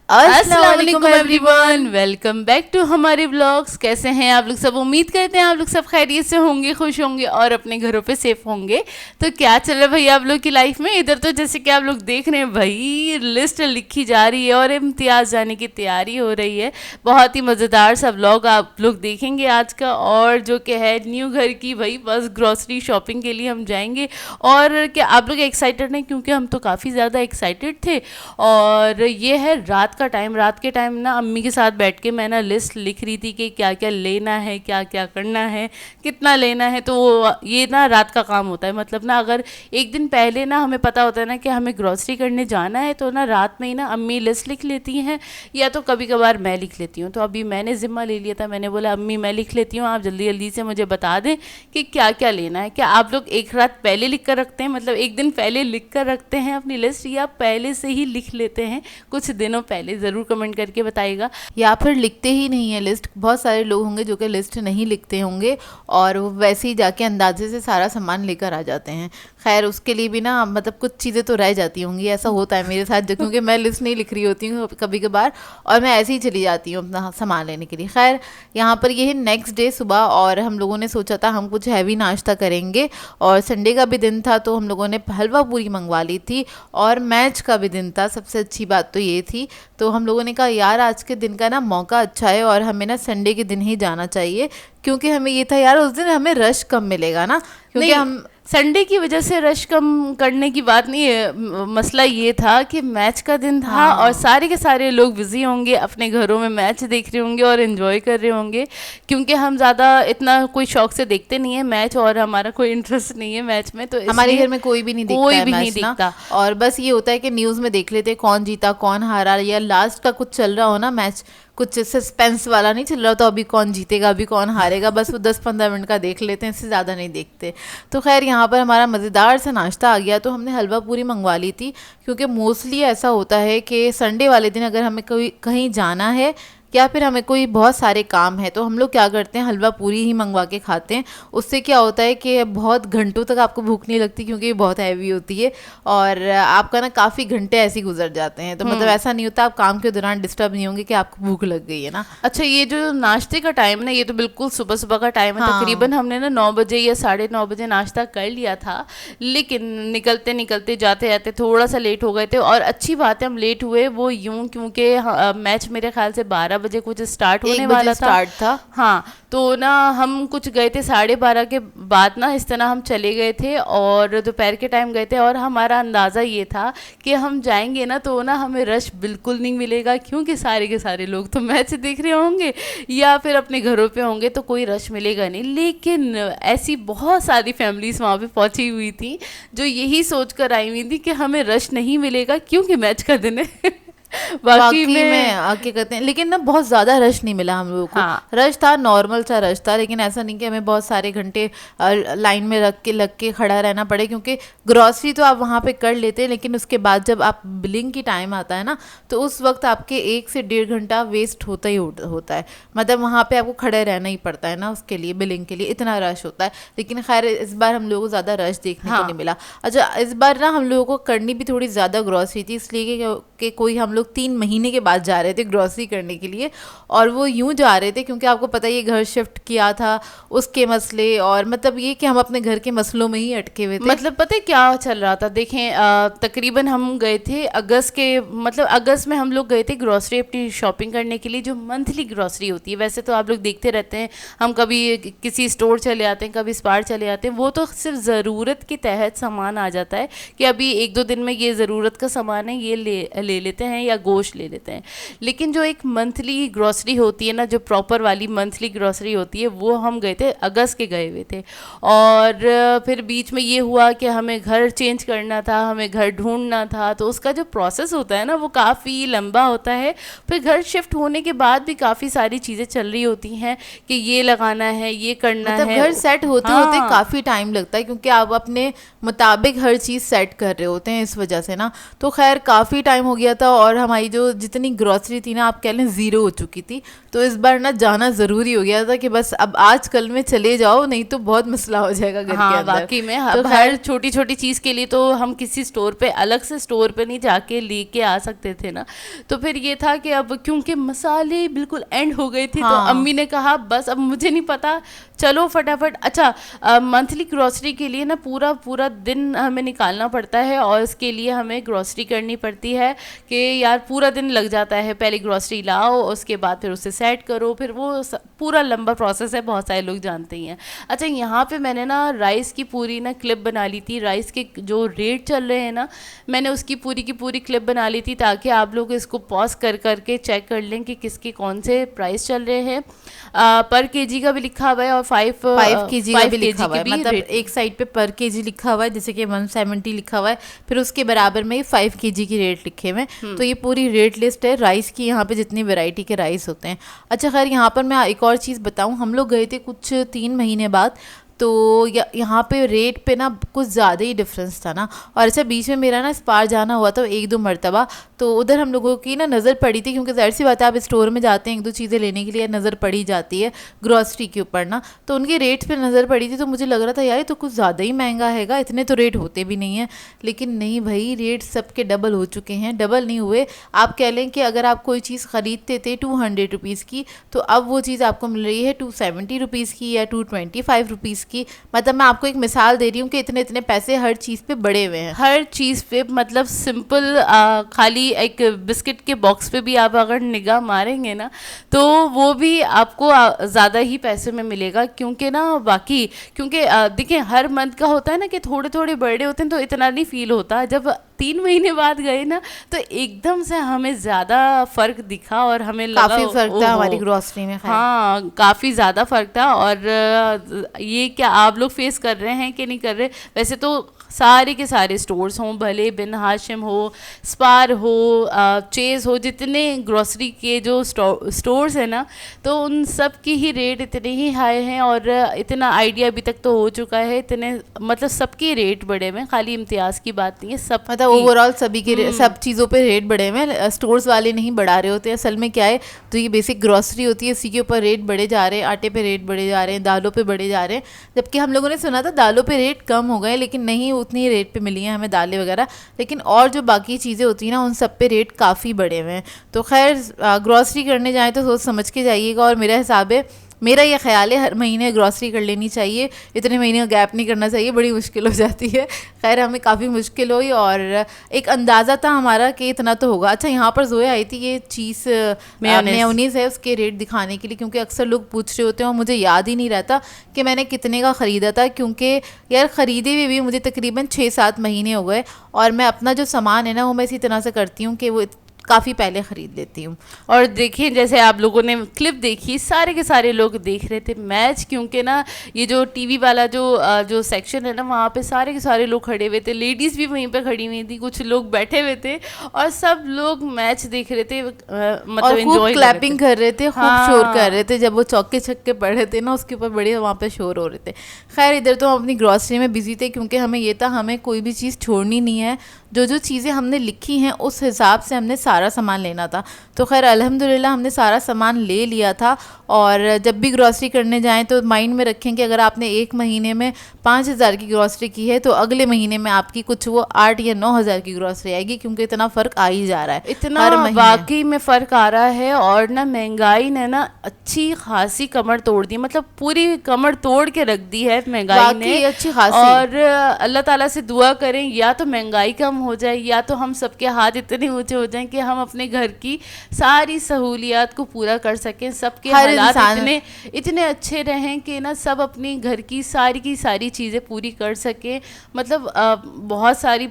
अस्सलाम वालेकुम everyone, welcome back to हमारे ब्लॉग्स। कैसे हैं आप लोग सब? उम्मीद करते हैं आप लोग सब खैरियत से होंगे, खुश होंगे और अपने घरों पे सेफ होंगे। तो क्या चल रहा है भाई आप लोग की लाइफ में? इधर तो जैसे कि आप लोग देख रहे हैं भाई, लिस्ट लिखी जा रही है और इम्तियाज़ जाने की तैयारी हो रही है। बहुत ही मज़ेदार सा ब्लॉग आप लोग देखेंगे आज का। और जो कि है न्यू घर की भाई बस ग्रॉसरी शॉपिंग के लिए हम जाएंगे। और क्या आप लोग एक्साइटेड हैं? क्योंकि हम तो काफ़ी ज़्यादा एक्साइटेड थे। और ये है रात के टाइम ना अम्मी के साथ बैठ के मैं ना लिस्ट लिख रही थी कि क्या क्या लेना है, क्या क्या करना है, कितना लेना है। तो ये ना रात का काम होता है। मतलब ना अगर एक दिन पहले ना हमें पता होता है ना कि हमें ग्रॉसरी करने जाना है, तो ना रात में ही ना अम्मी लिस्ट लिख लेती हैं, या तो कभी कभार मैं लिख लेती हूँ। तो अभी मैंने ज़िम्मा ले लिया था, मैंने बोला अम्मी मैं लिख लेती हूँ, आप जल्दी जल्दी से मुझे बता दें कि क्या क्या लेना है। क्या आप लोग एक रात पहले लिख कर रखते हैं, मतलब एक दिन पहले लिख कर रखते हैं अपनी लिस्ट, या पहले से ही लिख लेते हैं कुछ दिनों पहले? ज़रूर कमेंट करके बताइएगा। या फिर लिखते ही नहीं है लिस्ट। बहुत सारे लोग होंगे जो कि लिस्ट नहीं लिखते होंगे और वो वैसे ही जाके अंदाजे से सारा सामान लेकर आ जाते हैं। खैर उसके लिए भी ना मतलब कुछ चीज़ें तो रह जाती होंगी, ऐसा होता है मेरे साथ क्योंकि मैं लिस्ट नहीं लिख रही होती हूँ कभी कभार, और मैं ऐसे ही चली जाती हूँ अपना सामान लेने के लिए। खैर यहाँ पर ये है नेक्स्ट डे सुबह, और हम लोगों ने सोचा था हम कुछ हैवी नाश्ता करेंगे, और संडे का भी दिन था तो हम लोगों ने हलवा पूरी मंगवा ली थी, और मैच का भी दिन था। सबसे अच्छी बात तो ये थी। तो हम लोगों ने कहा यार आज के दिन का ना मौका अच्छा है और हमें ना संडे के दिन ही जाना चाहिए, क्योंकि हमें ये था यार उस दिन हमें रश कम मिलेगा ना, क्योंकि हम संडे की वजह से रश कम करने की बात नहीं है। मसला ये था कि मैच का दिन था। हाँ। और सारे के सारे लोग बिजी होंगे, अपने घरों में मैच देख रहे होंगे और एंजॉय कर रहे होंगे, क्योंकि हम ज़्यादा इतना कोई शौक से देखते नहीं है मैच, और हमारा कोई इंटरेस्ट नहीं है मैच में। तो हमारे घर में कोई भी नहीं देखता देखता। और बस ये होता है कि न्यूज़ में देख लेते कौन जीता कौन हारा, या लास्ट का कुछ चल रहा हो ना मैच, कुछ सस्पेंस वाला नहीं चल रहा तो अभी कौन जीतेगा अभी कौन हारेगा, बस वो 10-15 मिनट का देख लेते हैं, इससे ज़्यादा नहीं देखते। तो खैर यहाँ पर हमारा मज़ेदार सा नाश्ता आ गया, तो हमने हलवा पूरी मंगवा ली थी, क्योंकि मोस्टली ऐसा होता है कि संडे वाले दिन अगर हमें कोई कहीं जाना है या फिर हमें कोई बहुत सारे काम है, तो हम लोग क्या करते हैं हलवा पूरी ही मंगवा के खाते हैं। उससे क्या होता है कि बहुत घंटों तक आपको भूख नहीं लगती, क्योंकि ये बहुत हैवी होती है और आपका ना काफ़ी घंटे ऐसे ही गुजर जाते हैं। तो मतलब ऐसा नहीं होता आप काम के दौरान डिस्टर्ब नहीं होंगे कि आपको भूख लग गई है ना। अच्छा, ये जो नाश्ते का टाइम है ना, ये तो बिल्कुल सुबह सुबह का टाइम है। तकरीबन हमने ना 9 बजे या 9:30 बजे नाश्ता कर लिया था, लेकिन निकलते निकलते जाते जाते थोड़ा सा लेट हो गए थे। और अच्छी बात है हम लेट हुए, वो यूं क्योंकि मैच मेरे ख्याल से 12 बजे कुछ स्टार्ट होने वाला था। हाँ, तो ना हम कुछ गए थे 12:30 के बाद ना, इस तरह हम चले गए थे और दोपहर के टाइम गए थे। और हमारा अंदाज़ा ये था कि हम जाएंगे ना तो ना हमें रश बिल्कुल नहीं मिलेगा, क्योंकि सारे के सारे लोग तो मैच देख रहे होंगे या फिर अपने घरों पे होंगे, तो कोई रश मिलेगा नहीं। लेकिन ऐसी बहुत सारी फैमिलीज वहाँ पे पहुँची हुई थी जो यही सोच कर आई हुई थी कि हमें रश नहीं मिलेगा क्योंकि मैच का दिन है। वाकई में आके कहते हैं, लेकिन ना बहुत ज़्यादा रश नहीं मिला हम लोगों को। हाँ। रश था, नॉर्मल सा रश था, लेकिन ऐसा नहीं कि हमें बहुत सारे घंटे लाइन में लग के खड़ा रहना पड़े, क्योंकि ग्रॉसरी तो आप वहाँ पे कर लेते हैं, लेकिन उसके बाद जब आप बिलिंग की टाइम आता है ना, तो उस वक्त आपके 1 से 1.5 घंटा वेस्ट होता ही होता है। मतलब वहाँ पे आपको खड़े रहना ही पड़ता है ना उसके लिए, बिलिंग के लिए, इतना रश होता है। लेकिन खैर इस बार हम लोगों को ज़्यादा रश देखने को नहीं मिला। अच्छा, इस बार ना हम लोगों को करनी भी थोड़ी ज़्यादा ग्रॉसरी थी, इसलिए कि कोई हम लोग 3 महीने के बाद जा रहे थे ग्रॉसरी करने के लिए, और वो यूं जा रहे थे क्योंकि आपको पता है ये घर शिफ्ट किया था, उसके मसले, और मतलब ये कि हम अपने घर के मसलों में ही अटके हुए थे। मतलब पता है क्या चल रहा था? देखें, तकरीबन हम गए थे अगस्त में हम लोग गए थे ग्रॉसरी अपनी शॉपिंग करने के लिए, जो मंथली ग्रॉसरी होती है। वैसे तो आप लोग देखते रहते हैं, हम कभी किसी स्टोर चले आते हैं, कभी स्पार चले आते हैं, वो तो सिर्फ ज़रूरत के तहत सामान आ जाता है कि अभी 1-2 दिन में ये ज़रूरत का सामान है, ये ले लेते हैं या गोश्त ले लेते हैं। लेकिन जो एक मंथली ग्रॉसरी होती है ना, जो प्रॉपर वाली मंथली ग्रॉसरी होती है, वो हम गए थे अगस्त के गए हुए थे। और फिर बीच में ये हुआ कि हमें घर चेंज करना था, हमें घर ढूंढना था, तो उसका जो प्रोसेस होता है ना वो काफ़ी लंबा होता है। फिर घर शिफ्ट होने के बाद भी काफ़ी सारी चीज़ें चल रही होती हैं कि ये लगाना है, ये करना मतलब है। घर सेट होते होते काफ़ी टाइम लगता है, क्योंकि आप अपने मुताबिक हर चीज़ सेट कर रहे होते हैं, इस वजह से ना। तो खैर काफ़ी टाइम हो गया था और हमारी जो जितनी ग्रॉसरी थी ना, आप कह लें ज़ीरो हो चुकी थी. तो इस बार ना जाना ज़रूरी हो गया था कि बस अब आज कल में चले जाओ, नहीं तो बहुत मसला हो जाएगा घर के हाँ अंदर. वाकई में तो अब हर छोटी छोटी चीज़ के लिए तो हम किसी स्टोर पे अलग से स्टोर पे नहीं जाके लेके आ सकते थे ना. तो फिर ये था कि अब क्योंकि मसाले बिल्कुल एंड हो गए थे, तो हाँ. अम्मी ने कहा बस अब मुझे नहीं पता, चलो फटाफट. अच्छा मंथली ग्रॉसरी के लिए ना पूरा पूरा दिन हमें निकालना पड़ता है, और इसके लिए हमें ग्रॉसरी करनी पड़ती है कि यार पूरा दिन लग जाता है. पहले ग्रॉसरी लाओ, उसके बाद फिर उसे सेट करो, फिर वो पूरा लंबा प्रोसेस है, बहुत सारे लोग जानते ही हैं. अच्छा यहाँ पे मैंने ना राइस की पूरी ना क्लिप बना ली थी. राइस के जो रेट चल रहे हैं ना, मैंने उसकी पूरी की पूरी क्लिप बना ली थी ताकि आप लोग इसको पॉज कर करके चेक कर लें कि किसके कौन से प्राइस चल रहे हैं. पर केजी का भी लिखा हुआ है और 5 kg का भी लिखा हुआ है. मतलब एक साइड पे पर केजी लिखा हुआ है, जैसे कि 170 लिखा हुआ है, फिर उसके बराबर में 5 kg की रेट लिखे हुए हैं. तो ये पूरी रेट लिस्ट है राइस की, यहाँ पे जितनी वैरायटी के राइस होते हैं. अच्छा खैर यहाँ पर मैं एक और चीज़ बताऊँ, हम लोग गए थे कुछ 3 महीने बाद, तो यहाँ पे रेट पे ना कुछ ज़्यादा ही डिफरेंस था ना. और अच्छा बीच में मेरा ना स्पार जाना हुआ था 1-2 मरतबा, तो उधर हम लोगों की ना नज़र पड़ी थी, क्योंकि ज़ाहिर सी बात है आप स्टोर में जाते हैं 1-2 चीज़ें लेने के लिए, नज़र पड़ी जाती है ग्रॉसरी के ऊपर ना. तो उनके रेट्स पे नज़र पड़ी थी, तो मुझे लग रहा था यार ये तो कुछ ज़्यादा ही महंगा हैगा, इतने तो रेट होते भी नहीं हैं. लेकिन नहीं भाई, रेट सबके डबल हो चुके हैं. डबल नहीं हुए, आप कह लें कि अगर आप कोई चीज़ ख़रीदते थे 200 रुपीज़ की, तो अब वो चीज़ आपको मिल रही है 270 रुपीज़ की या 225 रुपीज़ की. मतलब मैं आपको एक मिसाल दे रही हूँ कि इतने इतने पैसे हर चीज़ पे बढ़े हुए हैं. हर चीज़ पे मतलब सिंपल खाली एक बिस्किट के बॉक्स पे भी आप अगर निगाह मारेंगे ना, तो वो भी आपको ज़्यादा ही पैसे में मिलेगा. क्योंकि ना बाकी क्योंकि देखिए हर मंथ का होता है ना कि थोड़े थोड़े बर्थडे होते हैं, तो इतना नहीं फील होता. जब 3 महीने बाद गए ना, तो एकदम से हमें ज़्यादा फ़र्क दिखा और हमें लगा काफ़ी फ़र्क था हमारी ग्रॉसरी में. हाँ काफ़ी ज़्यादा फ़र्क था. और ये क्या आप लोग फेस कर रहे हैं कि नहीं कर रहे? वैसे तो सारे के सारे स्टोर्स हों, भले बिन हाशिम हो, स्पार हो, चेज़ हो, जितने ग्रॉसरी के जो स्टोर्स हैं ना, तो उन सब की ही रेट इतने ही हाई हैं. और इतना आइडिया अभी तक तो हो चुका है, इतने मतलब सबके रेट बढ़े हुए हैं, खाली इम्तियाज़ की बात नहीं है, सब मतलब ओवरऑल सभी के सब चीज़ों पे रेट बढ़े हुए हैं. स्टोर्स वाले नहीं बढ़ा रहे होते. असल में क्या है, तो ये बेसिक ग्रॉसरी होती है, इसी के ऊपर रेट बढ़े जा रहे हैं. आटे पे रेट बढ़े जा रहे हैं, दालों पे बढ़े जा रहे हैं. जबकि हम लोगों ने सुना था दालों पे रेट कम हो गए, लेकिन नहीं, उतनी रेट पे मिली हैं हमें दालें वगैरह. लेकिन और जो बाकी चीज़ें होती हैं ना, उन सब पे रेट काफ़ी बढ़े हुए हैं. तो खैर ग्रॉसरी करने जाएँ तो सोच समझ के जाइएगा. और मेरा हिसाब है, मेरा ये ख्याल है, हर महीने ग्रॉसरी कर लेनी चाहिए, इतने महीने का गैप नहीं करना चाहिए, बड़ी मुश्किल हो जाती है. खैर हमें काफ़ी मुश्किल हुई, और एक अंदाज़ा था हमारा कि इतना तो होगा. अच्छा यहाँ पर जोया आई थी, ये चीज़ मेयोनीज़ है, उसके रेट दिखाने के लिए, क्योंकि अक्सर लोग पूछ रहे होते हैं और मुझे याद ही नहीं रहता कि मैंने कितने का ख़रीदा था. क्योंकि यार ख़रीदे हुए भी मुझे तकरीबन 6-7 महीने हो गए, और मैं अपना जो सामान है ना, वो मैं इसी तरह से करती हूँ कि वो काफ़ी पहले ख़रीद लेती हूँ. और देखिए जैसे आप लोगों ने क्लिप देखी, सारे के सारे लोग देख रहे थे मैच, क्योंकि ना ये जो टीवी वाला जो सेक्शन है ना, वहाँ पे सारे के सारे लोग खड़े हुए थे. लेडीज़ भी वहीं पे खड़ी हुई थी, कुछ लोग बैठे हुए थे, और सब लोग मैच देख रहे थे, मतलब एंजॉय क्लैपिंग कर रहे थे, खूब शोर कर रहे थे. जब वो चौके छक्के पड़ रहे थे ना, उसके ऊपर बड़े वहाँ पे शोर हो रहे थे. खैर इधर तो हम अपनी ग्रॉसरी में बिजी थे, क्योंकि हमें ये था हमें कोई भी चीज़ छोड़नी नहीं है. जो चीज़ें हमने लिखी हैं उस हिसाब से हमने सारा सामान लेना था. तो खैर अल्हम्दुलिल्लाह हमने सारा सामान ले लिया था. और जब भी ग्रॉसरी करने जाएं तो माइंड में रखें कि अगर आपने एक महीने में 5,000 की ग्रॉसरी की है, तो अगले महीने में आपकी कुछ वो 8 या 9,000 की ग्रॉसरी आएगी, क्योंकि इतना फ़र्क आ ही जा रहा है, इतना वाकई में फ़र्क आ रहा है. और ना महंगाई ने ना अच्छी खासी कमर तोड़ दी, मतलब पूरी कमर तोड़ के रख दी है महंगाई ने, अच्छी खासी. और अल्लाह ताला से दुआ करें या तो महंगाई कम हो जाए, या तो हम सबके हाथ इतने ऊंचे हो जाएं कि हम अपने घर की सारी सहूलियात को पूरा कर सकें, सबके हालात इतने अच्छे रहें कि ना सब अपनी घर की सारी चीज़ें पूरी कर सकें. मतलब बहुत सारी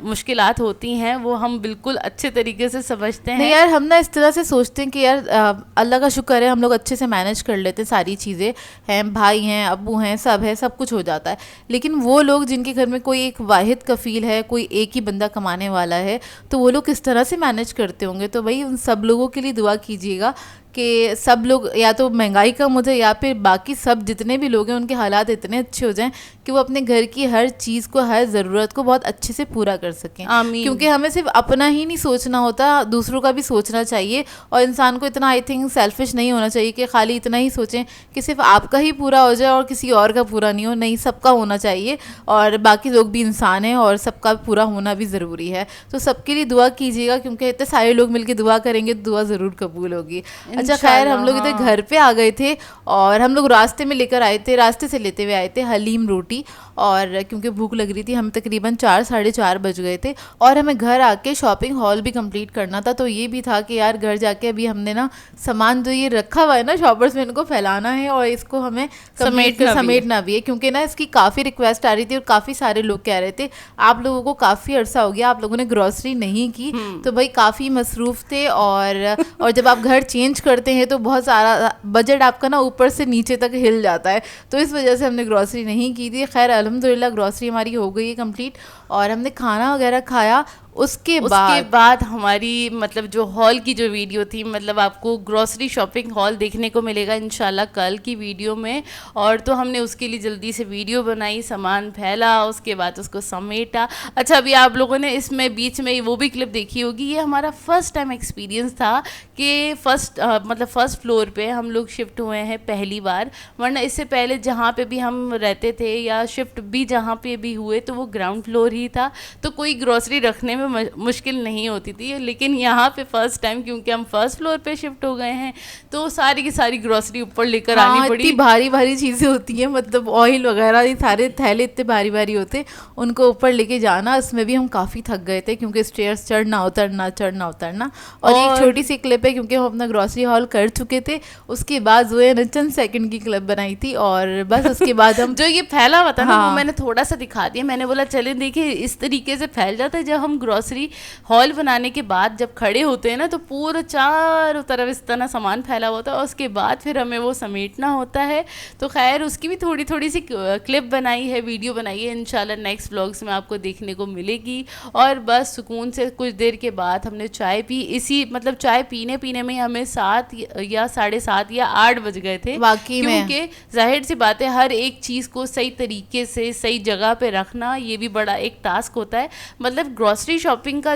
मुश्किलात होती हैं, वो हम बिल्कुल अच्छे तरीके से समझते हैं. नहीं यार, हम ना इस तरह से सोचते हैं कि यार अल्लाह का शुक्र है, हम लोग अच्छे से मैनेज कर लेते हैं, सारी चीज़ें हैं, भाई हैं, अब्बू हैं, सब है, सब कुछ हो जाता है. लेकिन वो लोग जिनके घर में कोई एक वाहिद कफ़ील है, कोई एक ही बंदा कमाने वाला है, तो वो लोग किस तरह से मैनेज करते होंगे. तो भाई उन सब लोगों के लिए दुआ कीजिएगा کہ سب لوگ یا تو مہنگائی کم ہو جائے یا پھر باقی سب جتنے بھی لوگ ہیں ان کے حالات اتنے اچھے ہو جائیں کہ وہ اپنے گھر کی ہر چیز کو, ہر ضرورت کو بہت اچھے سے پورا کر سکیں. آمین. کیونکہ ہمیں صرف اپنا ہی نہیں سوچنا ہوتا, دوسروں کا بھی سوچنا چاہیے. اور انسان کو اتنا آئی تھنک سیلفش نہیں ہونا چاہیے کہ خالی اتنا ہی سوچیں کہ صرف آپ کا ہی پورا ہو جائے اور کسی اور کا پورا نہیں ہو. نہیں, سب کا ہونا چاہیے, اور باقی لوگ بھی انسان ہیں اور سب کا پورا ہونا بھی ضروری ہے. تو سب کے لیے دعا کیجیے گا, کیونکہ اتنے سارے لوگ مل کے دعا کریں گے تو دعا ضرور قبول ہوگی. اچھا خیر, ہم لوگ ادھر گھر پہ آ گئے تھے اور ہم لوگ راستے میں لے کر آئے تھے, راستے سے لیتے ہوئے آئے تھے حلیم روٹی. اور کیونکہ بھوک لگ رہی تھی, ہم تقریباً 4-4:30 بج گئے تھے, اور ہمیں گھر آ کے شاپنگ ہال بھی کمپلیٹ کرنا تھا. تو یہ بھی تھا کہ یار گھر جا کے ابھی ہم نے نا سامان جو یہ رکھا ہوا ہے نا شاپرس میں, ان کو پھیلانا ہے اور اس کو ہمیں سمیٹنا بھی ہے, کیونکہ نا اس کی کافی ریکویسٹ آ رہی تھی اور کافی سارے لوگ کہہ رہے تھے آپ لوگوں کو کافی عرصہ ہو گیا آپ لوگوں نے گروسری نہیں کی. تو بھائی کافی مصروف تھے, اور جب آپ گھر چینج کرتے ہیں تو بہت سارا بجٹ آپ کا نا اوپر سے نیچے تک ہل جاتا ہے, تو اس وجہ سے ہم نے گروسری نہیں کی تھی. خیر الحمدللہ گروسری ہماری ہو گئی ہے کمپلیٹ, اور ہم نے کھانا وغیرہ کھایا. اس کے بعد ہماری مطلب جو ہال کی جو ویڈیو تھی, مطلب آپ کو گروسری شاپنگ ہال دیکھنے کو ملے گا انشاءاللہ کل کی ویڈیو میں. اور تو ہم نے اس کے لیے جلدی سے ویڈیو بنائی, سامان پھیلا, اس کے بعد اس کو سمیٹا. اچھا ابھی آپ لوگوں نے اس میں بیچ میں وہ بھی کلپ دیکھی ہوگی, یہ ہمارا فرسٹ ٹائم ایکسپیرینس تھا کہ فرسٹ فلور پہ ہم لوگ شفٹ ہوئے ہیں پہلی بار. ورنہ اس سے پہلے جہاں پہ بھی ہم رہتے تھے یا شفٹ بھی جہاں پہ بھی ہوئے تو وہ گراؤنڈ فلور ہی تھا, تو کوئی گروسری رکھنے میں مشکل نہیں ہوتی تھی. لیکن یہاں پہ فرسٹ ٹائم کیونکہ ہم فرسٹ فلور پہ شفٹ ہو گئے ہیں تو ساری کی ساری گروسری اوپر لے کر آنی پڑی. اتنی بھاری بھاری چیزیں ہوتی ہیں, مطلب آئل وغیرہ یہ سارے تھیلے اتنے بھاری بھاری ہوتے, ان کو اوپر لے کے جانا. اس میں بھی ہم کافی تھک گئے تھے کیونکہ اسٹیئرس چڑھنا اترنا. اور ایک چھوٹی سی کلپ ہے کیونکہ ہم اپنا گروسری ہال کر چکے تھے, اس کے بعد زویا نے چند سیکنڈ کی کلپ بنائی تھی, اور بس اس کے بعد ہم جو یہ پھیلا ہوا تھا نا وہ میں نے تھوڑا سا دکھا دیا. میں نے بولا چلیں دیکھیں اس طریقے سے پھیل جاتا ہے. جب ہم گروسری ہال بنانے کے بعد جب کھڑے ہوتے ہیں نا تو پورا چاروں طرف اس طرح سامان پھیلا ہوتا ہے, اور اس کے بعد پھر ہمیں وہ سمیٹنا ہوتا ہے. تو خیر اس کی بھی تھوڑی سی کلپ بنائی ہے, ویڈیو بنائی ہے, انشاءاللہ نیکسٹ بلاگس میں آپ کو دیکھنے کو ملے گی. اور بس سکون سے کچھ دیر کے بعد ہم نے چائے پی. اسی مطلب چائے پینے میں ہمیں 7 یا 7:30 یا 8 بج گئے تھے واقعی میں, کیونکہ ظاہر سی بات ہے ہر ایک چیز کو صحیح طریقے سے صحیح جگہ پہ رکھنا یہ بھی بڑا ایک ٹاسک ہوتا ہے. مطلب گروسری شاپنگ کا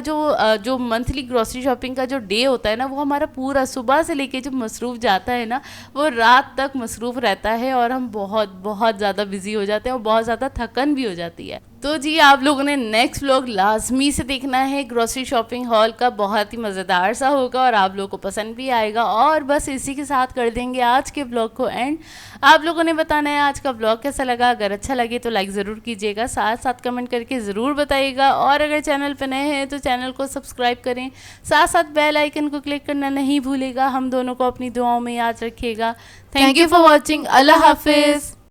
جو منتھلی گروسری شاپنگ کا جو ڈے ہوتا ہے نا وہ ہمارا پورا صبح سے لے کے جو مصروف جاتا ہے نا وہ رات تک مصروف رہتا ہے, اور ہم بہت بہت زیادہ بزی ہو جاتے ہیں اور بہت زیادہ تھکن بھی ہو جاتی ہے. تو جی آپ لوگوں نے نیکسٹ ولاگ لازمی سے دیکھنا ہے گروسری شاپنگ ہال کا, بہت ہی مزیدار سا ہوگا اور آپ لوگوں کو پسند بھی آئے گا. اور بس اسی کے ساتھ کر دیں گے آج کے بلاگ کو اینڈ. آپ لوگوں نے بتانا ہے آج کا بلاگ کیسا لگا, اگر اچھا لگے تو لائک ضرور کیجیے گا, ساتھ کمنٹ کر کے ضرور بتائیے گا, اور اگر چینل پہ نئے ہیں تو چینل کو سبسکرائب کریں, ساتھ بیل آئیکن کو کلک کرنا نہیں بھولے گا. ہم دونوں کو اپنی دعاؤں میں یاد رکھیے گا. Thank you for watching. اللہ حافظ.